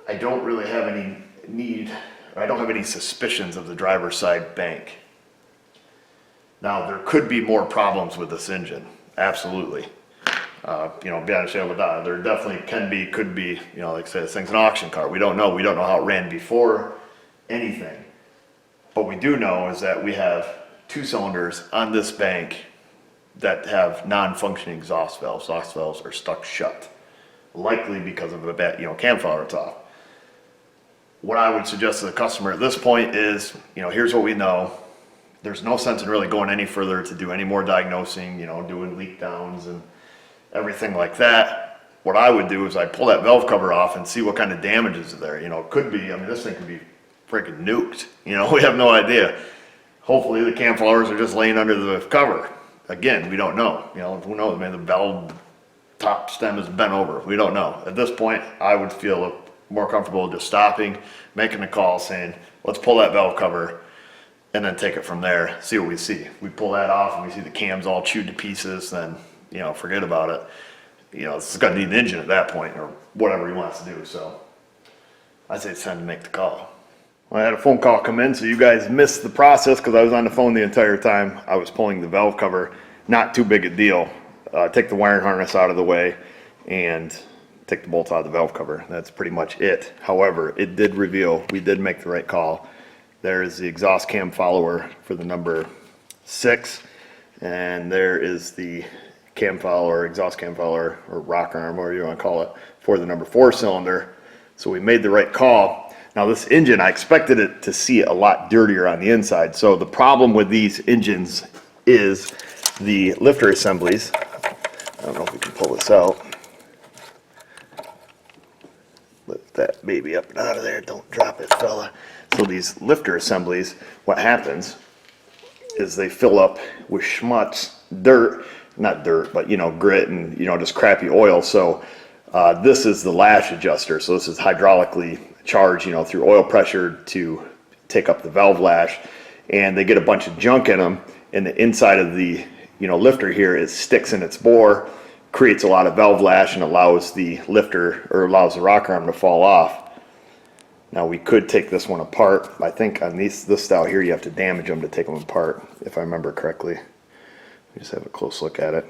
I don't really have any need, I don't have any suspicions of the driver's side bank. Now, there could be more problems with this engine, absolutely. You know, be honest with that, there definitely could be, you know, like I said, this thing's an auction car. We don't know how it ran before, anything. But we do know is that we have 2 cylinders on this bank that have non-functioning exhaust valves. Exhaust valves are stuck shut, likely because of a bad, you know, cam filter's off. What I would suggest to the customer at this point is, you know, here's what we know. There's no sense in really going any further to do any more diagnosing, you know, doing leak downs and everything like that. What I would do is I'd pull that valve cover off and see what kind of damage is there. You know, it could be, I mean, this thing could be freaking nuked. You know, we have no idea. Hopefully the cam followers are just laying under the cover. Again, we don't know. You know, who knows? Maybe the valve top stem is bent over. We don't know. At this point, I would feel more comfortable just stopping, making a call saying, let's pull that valve cover and then take it from there, see what we see. If we pull that off and we see the cams all chewed to pieces, then, you know, forget about it. You know, it's gonna need an engine at that point or whatever he wants to do. So I say it's time to make the call. Well, I had a phone call come in, so you guys missed the process because I was on the phone the entire time. I was pulling the valve cover. Not too big a deal. Take the wiring harness out of the way and take the bolts out of the valve cover. That's pretty much it. However, it did reveal we did make the right call. There is the exhaust cam follower for the number 6, and there is the cam follower, exhaust cam follower, or rocker arm, whatever you want to call it, for the number 4 cylinder. So we made the right call. Now this engine, I expected it to see a lot dirtier on the inside. So the problem with these engines is the lifter assemblies. I don't know if we can pull this out. Lift that baby up and out of there. Don't drop it, fella. So these lifter assemblies, what happens is they fill up with schmutz, dirt, not dirt, but, you know, grit and, you know, just crappy oil. So this is the lash adjuster. So this is hydraulically charged, you know, through oil pressure to take up the valve lash, and they get a bunch of junk in them, and the inside of the, you know, lifter here, it sticks in its bore, creates a lot of valve lash and allows the lifter, or allows the rocker arm to fall off. Now we could take this one apart. I think on this style here, you have to damage them to take them apart, if I remember correctly. Just have a close look at it.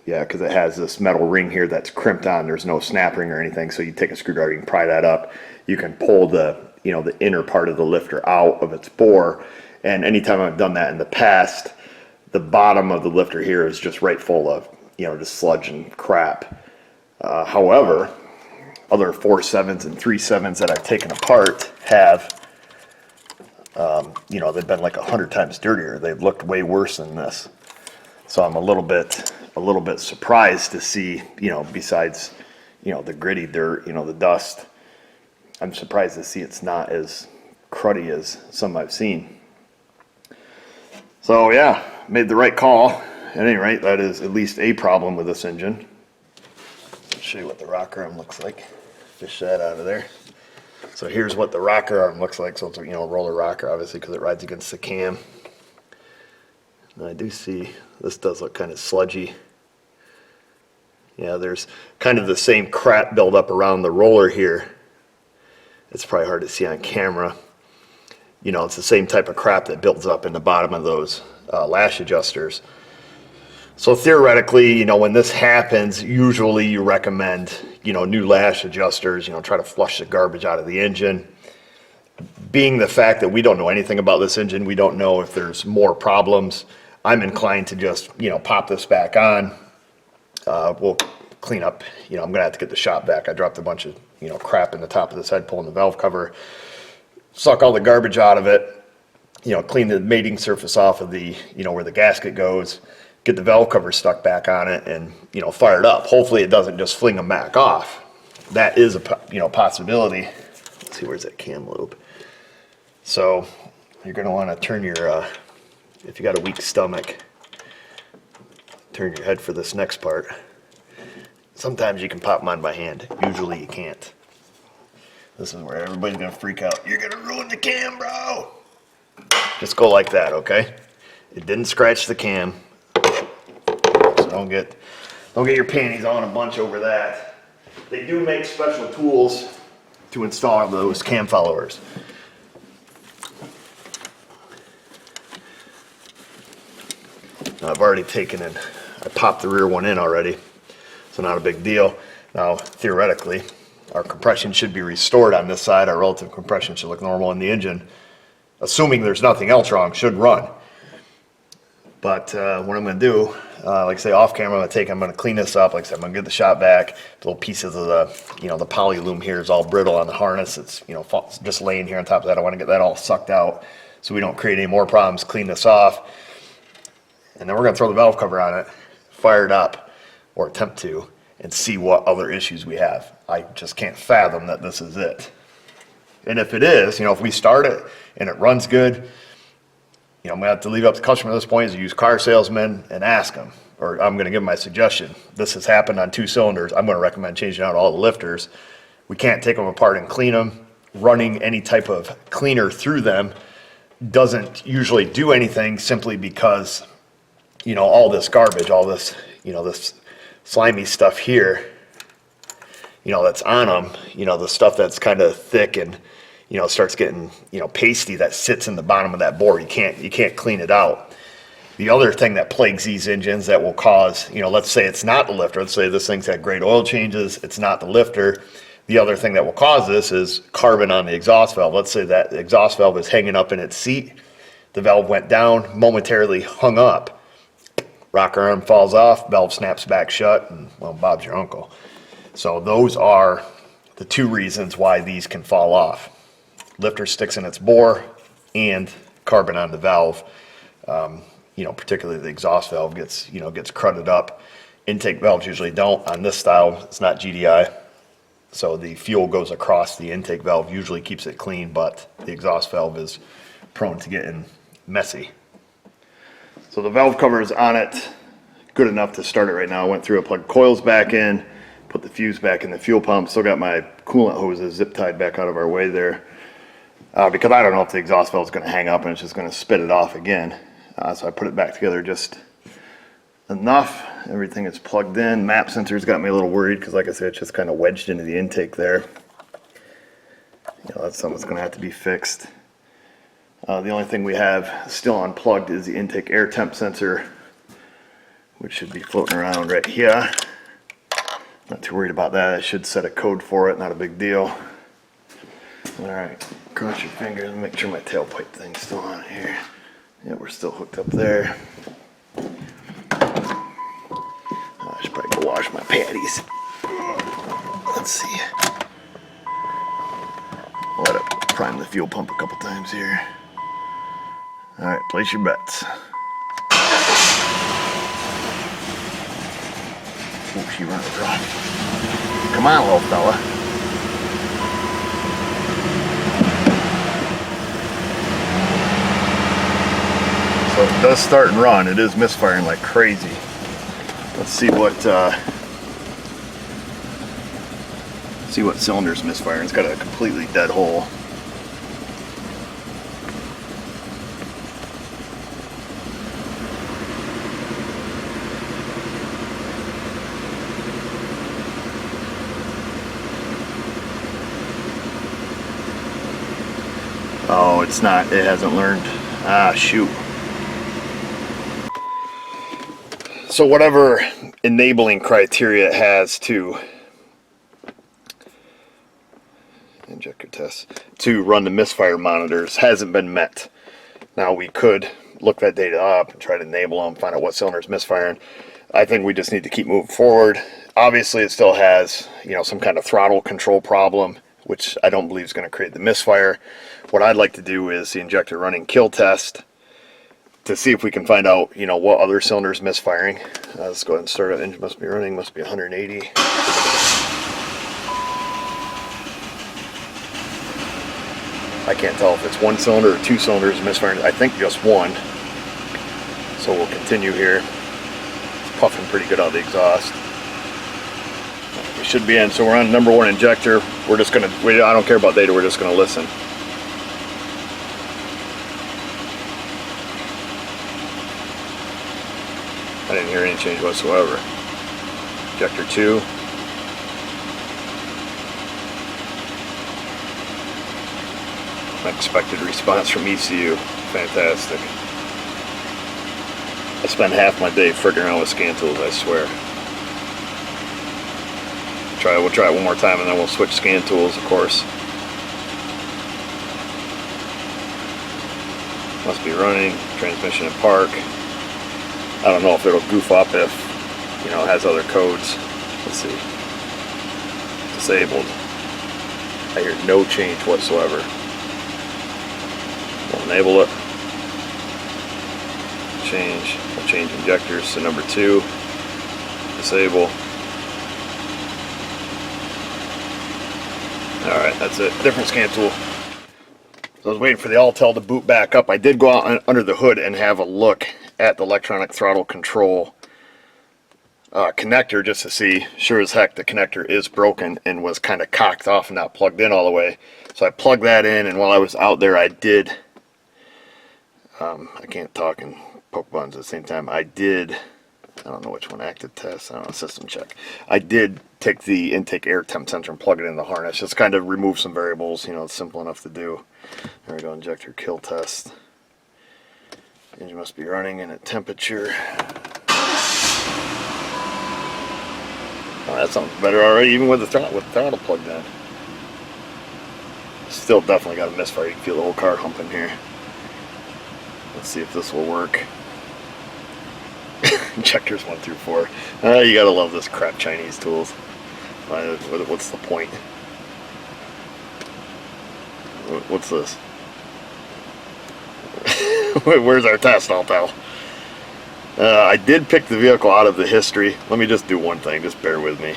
Yeah, because it has this metal ring here that's crimped on. There's no snap ring or anything, so you take a screwdriver, you can pry that up. You can pull the, you know, the inner part of the lifter out of its bore. And anytime I've done that in the past, the bottom of the lifter here is just right full of, you know, just sludge and crap. However, other 4.7s and 3.7s that I've taken apart have, you know, they've been like 100 times dirtier. They've looked way worse than this. So I'm a little bit surprised to see, you know, besides, you know, the gritty dirt, you know, the dust, I'm surprised to see it's not as cruddy as some I've seen. So yeah, made the right call. At any rate, that is at least a problem with this engine. I'll show you what the rocker arm looks like. Fish that out of there. So here's what the rocker arm looks like. So it's, you know, a roller rocker, obviously, because it rides against the cam. And I do see this does look kind of sludgy. Yeah, there's kind of the same crap buildup around the roller here. It's probably hard to see on camera. You know, it's the same type of crap that builds up in the bottom of those lash adjusters. So theoretically, you know, when this happens, usually you recommend, you know, new lash adjusters, you know, try to flush the garbage out of the engine. Being the fact that we don't know anything about this engine, we don't know if there's more problems, I'm inclined to just, you know, pop this back on. We'll clean up, you know, I'm gonna have to get the shop vac. I dropped a bunch of, you know, crap in the top of this head, pulling the valve cover, suck all the garbage out of it, you know, clean the mating surface off of the, you know, where the gasket goes, get the valve cover stuck back on it, and, you know, fire it up. Hopefully it doesn't just fling them back off. That is a, you know, possibility. Let's see, where's that cam lobe? So you're gonna wanna turn your, if you got a weak stomach, turn your head for this next part. Sometimes you can pop them on by hand. Usually you can't. This is where everybody's gonna freak out. You're gonna ruin the cam, bro! Just go like that, okay? It didn't scratch the cam. So don't get your panties on a bunch over that. They do make special tools to install those cam followers. Now, I've already taken and I popped the rear one in already, so not a big deal. Now, theoretically, our compression should be restored on this side. Our relative compression should look normal, and the engine, assuming there's nothing else wrong, should run. But what I'm going to do, like I say, off camera, I'm going to clean this up. Like I said, I'm going to get the shop vac. The little pieces of the, the poly loom here is all brittle on the harness. It's, just laying here on top of that. I want to get that all sucked out so we don't create any more problems. Clean this off. And then we're going to throw the valve cover on it, fire it up, or attempt to, and see what other issues we have. I just can't fathom that this is it. And if it is, if we start it and it runs good, I'm going to have to leave it up to the customer at this point is to use car salesmen and ask them. Or I'm going to give them my suggestion. This has happened on 2 cylinders. I'm going to recommend changing out all the lifters. We can't take them apart and clean them. Running any type of cleaner through them doesn't usually do anything simply because, all this garbage, all this, this slimy stuff here, that's on them, the stuff that's kind of thick and, starts getting, pasty that sits in the bottom of that bore. You can't clean it out. The other thing that plagues these engines that will cause, let's say it's not the lifter. Let's say this thing's had great oil changes. It's not the lifter. The other thing that will cause this is carbon on the exhaust valve. Let's say that the exhaust valve is hanging up in its seat. The valve went down, momentarily hung up. Rocker arm falls off, valve snaps back shut, and, well, Bob's your uncle. So those are the 2 reasons why these can fall off. Lifter sticks in its bore and carbon on the valve. Particularly the exhaust valve gets crudded up. Intake valves usually don't. On this style, it's not GDI. So the fuel goes across the intake valve, usually keeps it clean, but the exhaust valve is prone to getting messy. So the valve cover is on it, good enough to start it right now. I went through, I plugged coils back in, put the fuse back in the fuel pump, still got my coolant hoses zip tied back out of our way there. Because I don't know if the exhaust valve is going to hang up and it's just going to spit it off again. So I put it back together just enough. Everything is plugged in. Map sensor's got me a little worried because, like I said, it's just kind of wedged into the intake there. That's something that's going to have to be fixed. The only thing we have still unplugged is the intake air temp sensor, which should be floating around right here. Not too worried about that. I should set a code for it, not a big deal. Alright, cross your fingers and make sure my tailpipe thing's still on here. Yeah, we're still hooked up there. I should probably go wash my patties. Let's see. I'll let it prime the fuel pump a couple times here. Alright, place your bets. Oh, she runs rough. Come on, little fella. So it does start and run. It is misfiring like crazy. Let's see what cylinder's misfiring. It's got a completely dead hole. Oh, it's not. It hasn't learned. Ah, shoot. So whatever enabling criteria it has to injector test to run the misfire monitors hasn't been met. Now we could look that data up and try to enable them, find out what cylinder is misfiring. I think we just need to keep moving forward. Obviously it still has, some kind of throttle control problem, which I don't believe is going to create the misfire. What I'd like to do is the injector running kill test to see if we can find out, what other cylinder is misfiring. Let's go ahead and start it. Engine must be running, must be 180. I can't tell if it's 1 cylinder or 2 cylinders misfiring. I think just 1. So we'll continue here. It's puffing pretty good out of the exhaust. We should be in. So we're on number 1 injector. We're just gonna, I don't care about data, we're just gonna listen. I didn't hear any change whatsoever. Injector 2. Unexpected response from ECU. Fantastic. I spend half my day frigging around with scan tools, I swear. We'll try it one more time and then we'll switch scan tools, of course. Must be running, transmission in park. I don't know if it'll goof up if, you know, it has other codes. Let's see. Disabled. I hear no change whatsoever. We'll enable it. Change. We'll change injectors to number 2. Disable. Alright, that's it. Different scan tool. So I was waiting for the Altel to boot back up. I did go out under the hood and have a look at the electronic throttle control connector just to see. Sure as heck the connector is broken and was kind of cocked off and not plugged in all the way. So I plugged that in, and while I was out there I did, I can't talk and poke buttons at the same time. I don't know which one, active test, I don't know, system check. I did take the intake air temp sensor and plug it in the harness, just kind of remove some variables, you know, it's simple enough to do. There we go, injector kill test. Engine must be running in at temperature. Oh, that sounds better already, even with the throttle plugged in. Still definitely got a misfire, you can feel the whole car humping here. Let's see if this will work. Injectors 1 through 4. You gotta love this crap Chinese tools. What's the point? What's this? Where's our test, Altel? I did pick the vehicle out of the history. Let me just do one thing, just bear with me.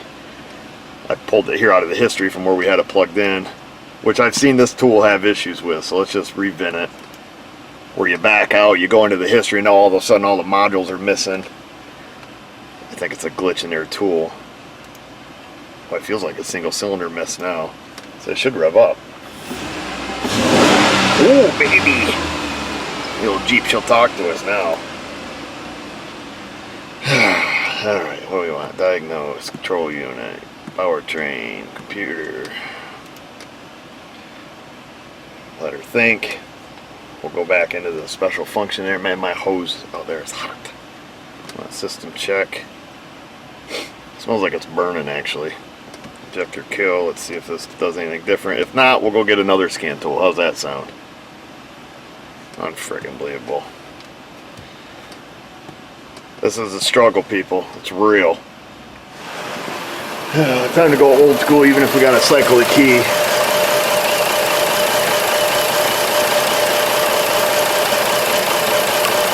I pulled it here out of the history from where we had it plugged in, which I've seen this tool have issues with, so let's just revent it. Where you back out, you go into the history, and now all of a sudden all the modules are missing. I think it's a glitch in their tool. Well, it feels like a single cylinder miss now. So it should rev up. Oh, baby! The old Jeep shall talk to us now. Alright, what do we want? Diagnose, control unit, powertrain, computer. Let her think. We'll go back into the special function there. Man, my hose out there is hot. System check. Smells like it's burning, actually. Injector kill. Let's see if this does anything different. If not, we'll go get another scan tool. How's that sound? Unfriggin' believable. This is a struggle, people. It's real. Time to go old school, even if we gotta cycle the key.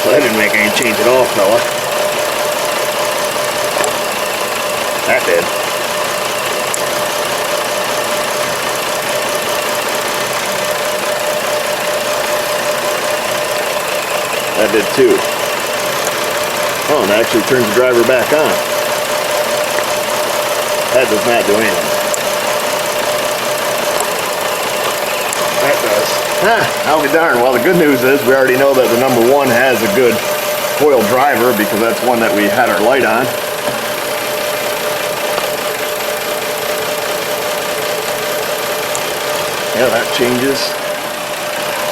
Well, that didn't make any change at all, fella. That did. That did too. Oh, and that actually turns the driver back on. That does not do anything. That does. I'll be darned. Well, the good news is we already know that the number 1 has a good coil driver because that's one that we had our light on. Yeah, that changes.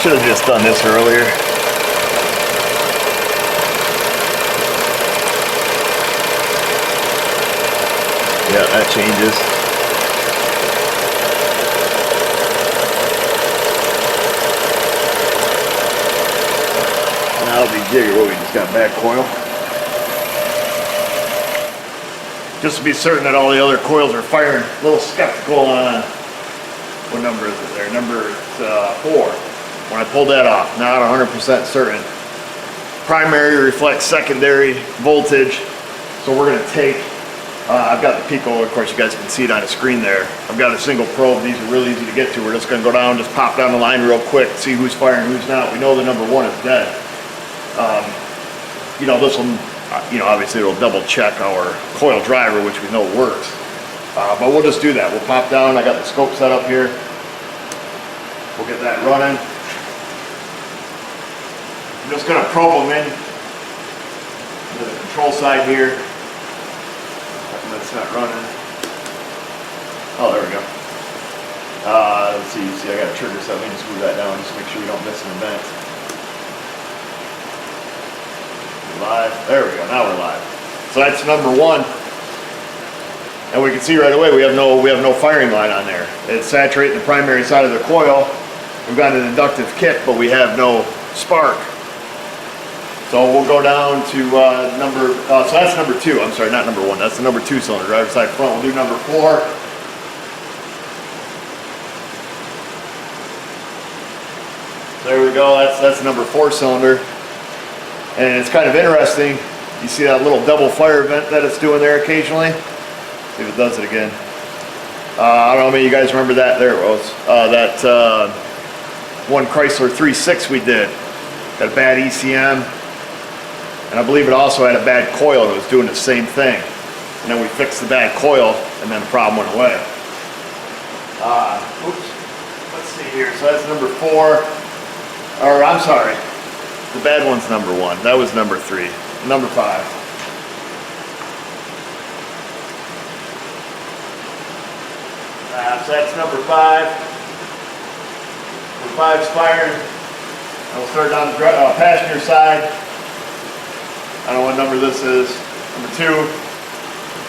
Should have just done this earlier. Yeah, that changes. Now the jigger, what we just got back coil. Just to be certain that all the other coils are firing, a little skeptical on, what number is it there? Number 4. When I pulled that off, not 100% certain. Primary reflects secondary voltage, so we're going to take, I've got the Pico, of course you guys can see it on the screen there. I've got a single probe, these are really easy to get to. We're just going to go down, just pop down the line real quick, see who's firing, who's not. We know the number 1 is dead. You know, this will, you know, obviously it'll double check our coil driver, which we know works. But we'll just do that. We'll pop down, I got the scope set up here. We'll get that running. I'm just going to probe them in to the control side here. That's not running. Oh, there we go. let's see, I got a trigger set. Let me just move that down just to make sure we don't miss an event. Live. There we go. Now we're live. So that's number 1. And we can see right away we have no firing line on there. It's saturating the primary side of the coil. We've got an inductive kick, but we have no spark. So we'll go down to so that's number 2. I'm sorry, not number 1. That's the number 2 cylinder, driver side front. We'll do number 4. There we go. That's number 4 cylinder. And it's kind of interesting. You see that little double fire vent that it's doing there occasionally? See if it does it again. I don't know if you guys remember that. There it was. That one Chrysler 3.6 we did. Had a bad ECM. And I believe it also had a bad coil that was doing the same thing. And then we fixed the bad coil, and then the problem went away. Oops. Let's see here. So that's number 4. Or I'm sorry. The bad one's number 1. That was number 3. Number 5. So that's number 5. Number 5's firing. And we'll start down the passenger side. I don't know what number this is. Number 2.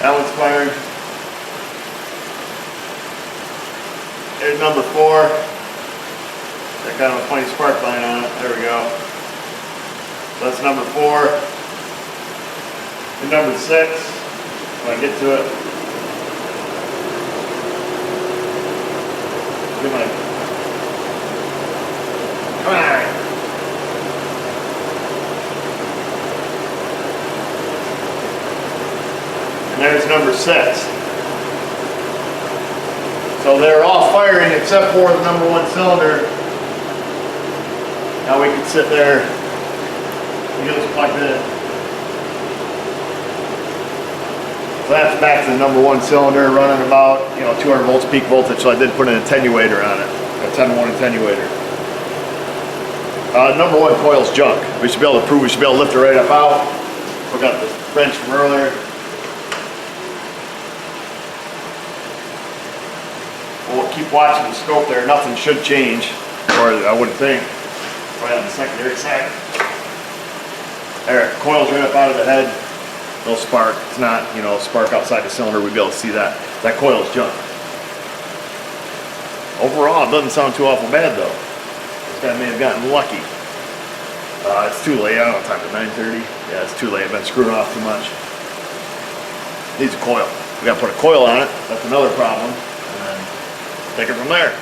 That one's firing. There's number 4. That got a funny spark line on it. There we go. So that's number 4. And number 6. When I get to it. Come on. And there's number 6. So they're all firing except for the number 1 cylinder. Now we can sit there and get this plugged in. So that's back to the number 1 cylinder running about 200 volts peak voltage. So I did put an attenuator on it, a 10-1 attenuator. Number 1 coil's junk. We should be able to prove we should be able to lift it right up out. We got the wrench from earlier. We'll keep watching the scope there. Nothing should change, or I wouldn't think. Right on the secondary side. There, coil's right up out of the head. No spark. It's not, spark outside the cylinder. We'd be able to see that. That coil's junk. Overall, it doesn't sound too awful bad though. This guy may have gotten lucky. It's too late. I don't know what time it is. 9:30. Yeah, it's too late. I've been screwing off too much. Needs a coil. We got to put a coil on it. That's another problem. And then take it from there.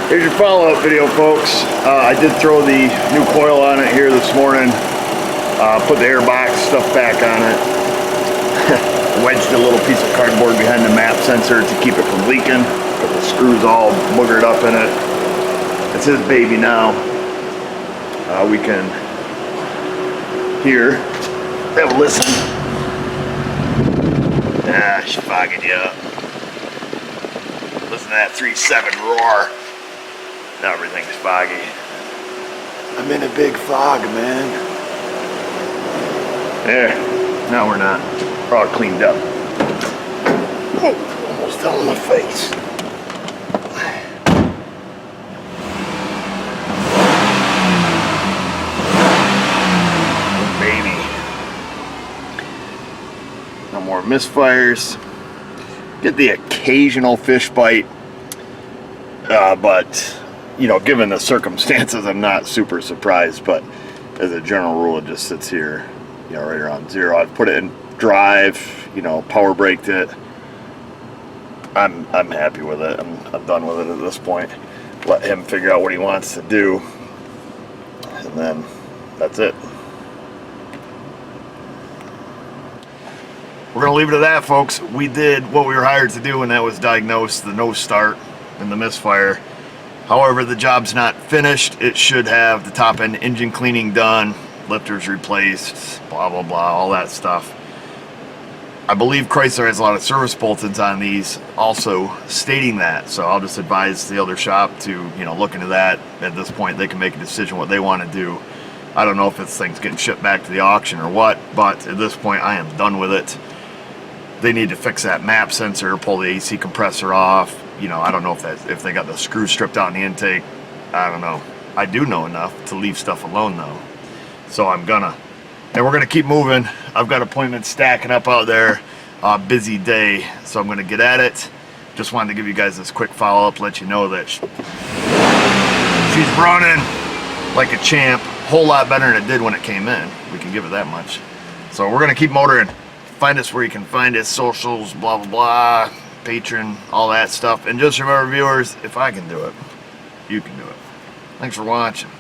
Here's your follow-up video, folks. I did throw the new coil on it here this morning. Put the air box stuff back on it. Wedged a little piece of cardboard behind the map sensor to keep it from leaking. Got the screws all boogered up in it. It's his baby now. We can hear, have a listen. Ah, she's fogging you up. Listen to that 3.7 roar. Now everything's foggy. I'm in a big fog, man. There. No, we're not. We're all cleaned up. Oh, almost fell in my face. Oh, baby. No more misfires. Get the occasional fish bite. But given the circumstances, I'm not super surprised, but as a general rule, it just sits here, right around 0. I've put it in drive, power braked it. I'm happy with it. I'm done with it at this point. Let him figure out what he wants to do, and then that's it. We're gonna leave it at that, folks. We did what we were hired to do, and that was diagnose the no start and the misfire. However, the job's not finished. It should have the top end engine cleaning done, lifters replaced, blah, blah, blah, all that stuff. I believe Chrysler has a lot of service bulletins on these also stating that, so I'll just advise the other shop to, you know, look into that. At this point they can make a decision what they want to do. I don't know if this thing's getting shipped back to the auction or what, but at this point I am done with it. They need to fix that map sensor, pull the AC compressor off. You know, I don't know if they got the screws stripped out in the intake. I don't know. I do know enough to leave stuff alone though, so I'm gonna. And we're gonna keep moving. I've got appointments stacking up out there. Busy day, so I'm gonna get at it. Just wanted to give you guys this quick follow-up, let you know that she's running like a champ. Whole lot better than it did when it came in. We can give it that much. So we're gonna keep motoring. Find us where you can find us, socials, blah blah blah, Patreon, all that stuff. And just remember, viewers, if I can do it, you can do it. Thanks for watching.